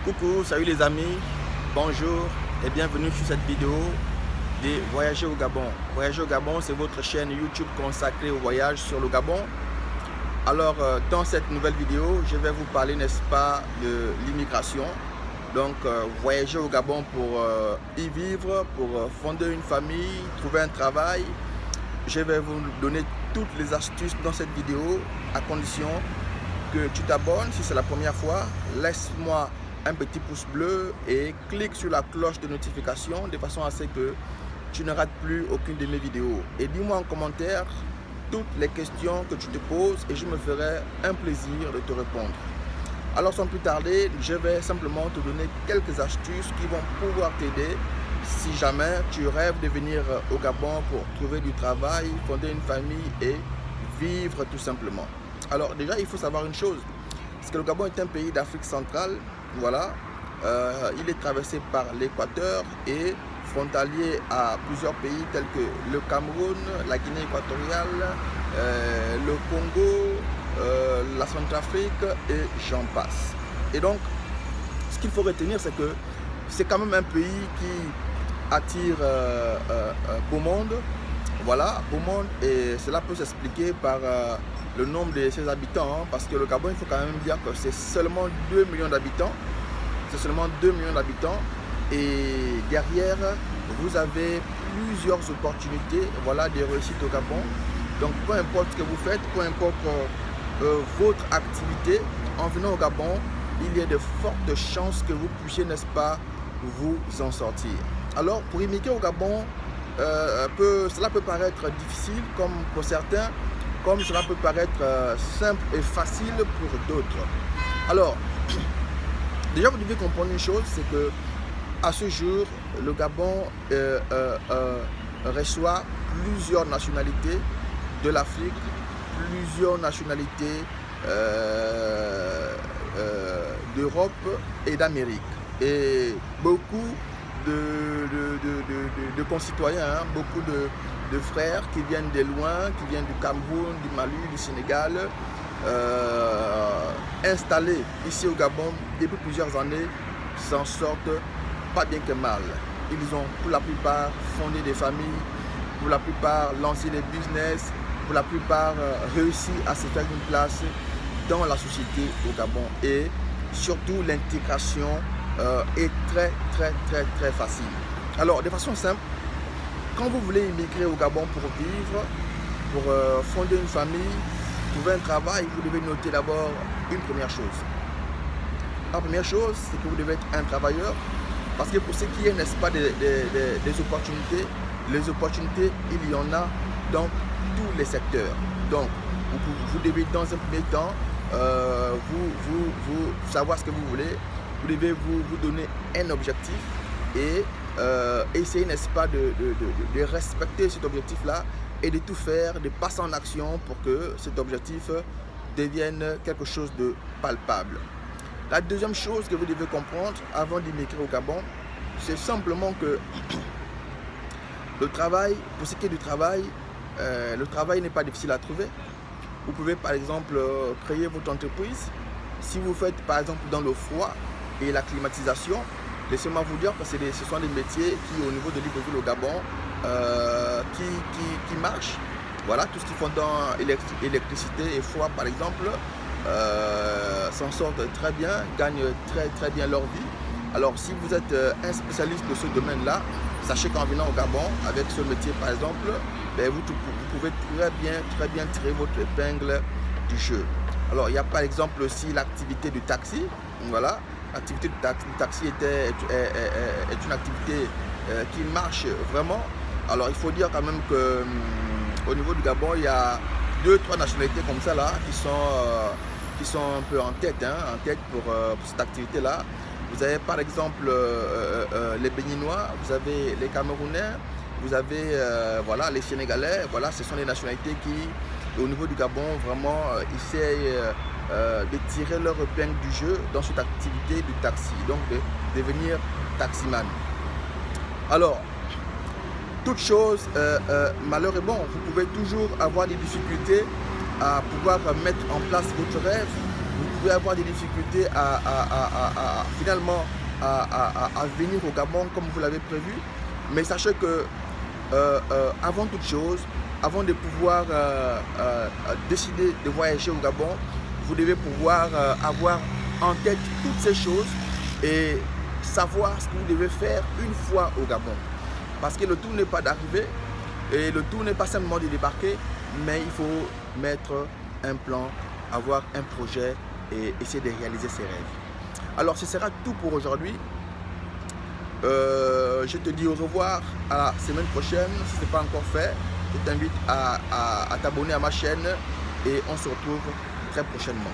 Coucou, salut les amis, bonjour et bienvenue sur cette vidéo de Voyager au Gabon. Voyager au Gabon, c'est votre chaîne YouTube consacrée au voyage sur le Gabon. Alors, dans cette nouvelle vidéo, je vais vous parler, n'est-ce pas, de l'immigration. Donc, voyager au Gabon pour y vivre, pour fonder une famille, trouver un travail. Je vais vous donner toutes les astuces dans cette vidéo, à condition que tu t'abonnes. Si c'est la première fois, laisse-moi un petit pouce bleu et clique sur la cloche de notification de façon à ce que tu ne rates plus aucune de mes vidéos. Et dis-moi en commentaire toutes les questions que tu te poses et je me ferai un plaisir de te répondre. Alors sans plus tarder, je vais simplement te donner quelques astuces qui vont pouvoir t'aider si jamais tu rêves de venir au Gabon pour trouver du travail, fonder une famille et vivre tout simplement. Alors déjà, il faut savoir une chose, c'est que le Gabon est un pays d'Afrique centrale. Voilà, il est traversé par l'Équateur et frontalier à plusieurs pays tels que le Cameroun, la Guinée équatoriale, le Congo, la Centrafrique et j'en passe. Et donc, ce qu'il faut retenir, c'est que c'est quand même un pays qui attire beau monde. Voilà, beau monde, et cela peut s'expliquer par le nombre de ses habitants, parce que le Gabon, il faut quand même dire que c'est seulement 2 millions d'habitants. C'est seulement 2 millions d'habitants. Et derrière, vous avez plusieurs opportunités, voilà, de réussite au Gabon. Donc, peu importe ce que vous faites, peu importe votre activité, en venant au Gabon, il y a de fortes chances que vous puissiez, n'est-ce pas, vous en sortir. Alors, pour immigrer au Gabon, cela peut paraître difficile comme pour certains, comme cela peut paraître simple et facile pour d'autres. Alors, déjà vous devez comprendre une chose, c'est que à ce jour, le Gabon reçoit plusieurs nationalités de l'Afrique, plusieurs nationalités d'Europe et d'Amérique. Et beaucoup de concitoyens, hein, beaucoup de frères qui viennent de loin, qui viennent du Cameroun, du Mali, du Sénégal, installés ici au Gabon depuis plusieurs années, s'en sortent pas bien que mal. Ils ont pour la plupart fondé des familles, pour la plupart lancé des business, pour la plupart réussi à se faire une place dans la société au Gabon. Et surtout l'intégration est très facile. Alors de façon simple, quand vous voulez immigrer au Gabon pour vivre, pour fonder une famille, trouver un travail, vous devez noter d'abord une première chose. La première chose, c'est que vous devez être un travailleur, parce que pour ce qui est, n'est-ce pas, des opportunités, les opportunités, il y en a dans tous les secteurs. Donc, vous devez dans un premier temps, vous savoir ce que vous voulez, vous devez vous donner un objectif et essayer, n'est-ce pas, de respecter cet objectif-là et de tout faire, de passer en action pour que cet objectif devienne quelque chose de palpable. La deuxième chose que vous devez comprendre avant d'immigrer au Gabon, c'est simplement que le travail, pour ce qui est du travail, le travail n'est pas difficile à trouver. Vous pouvez par exemple créer votre entreprise. Si vous faites par exemple dans le froid et la climatisation, laissez-moi vous dire que ce sont des métiers qui au niveau de Libreville au Gabon qui marchent. Voilà, tout ce qu'ils font dans électricité et froid par exemple s'en sortent très bien, gagnent très bien leur vie. Alors si vous êtes un spécialiste de ce domaine-là, sachez qu'en venant au Gabon avec ce métier par exemple, vous pouvez très bien tirer votre épingle du jeu. Alors il y a par exemple aussi l'activité du taxi. Voilà, l'activité du taxi est une activité qui marche vraiment. Alors il faut dire quand même que au niveau du Gabon, il y a 2-3 nationalités comme ça là qui sont un peu en tête pour cette activité là. Vous avez par exemple les Béninois, vous avez les Camerounais, vous avez voilà, les Sénégalais. Voilà, ce sont les nationalités qui au niveau du Gabon vraiment essayent de tirer leur épingle du jeu dans cette activité du taxi, donc de devenir taximan. Alors, toute chose, malheur est bon, vous pouvez toujours avoir des difficultés à pouvoir mettre en place votre rêve, vous pouvez avoir des difficultés finalement à venir au Gabon comme vous l'avez prévu, mais sachez que avant toute chose, avant de pouvoir décider de voyager au Gabon, vous devez pouvoir avoir en tête toutes ces choses et savoir ce que vous devez faire une fois au Gabon. Parce que le tout n'est pas d'arriver et le tout n'est pas simplement de débarquer, mais il faut mettre un plan, avoir un projet et essayer de réaliser ses rêves. Alors ce sera tout pour aujourd'hui. Je te dis au revoir à la semaine prochaine. Si ce n'est pas encore fait, je t'invite à t'abonner à ma chaîne et on se retrouve très prochainement.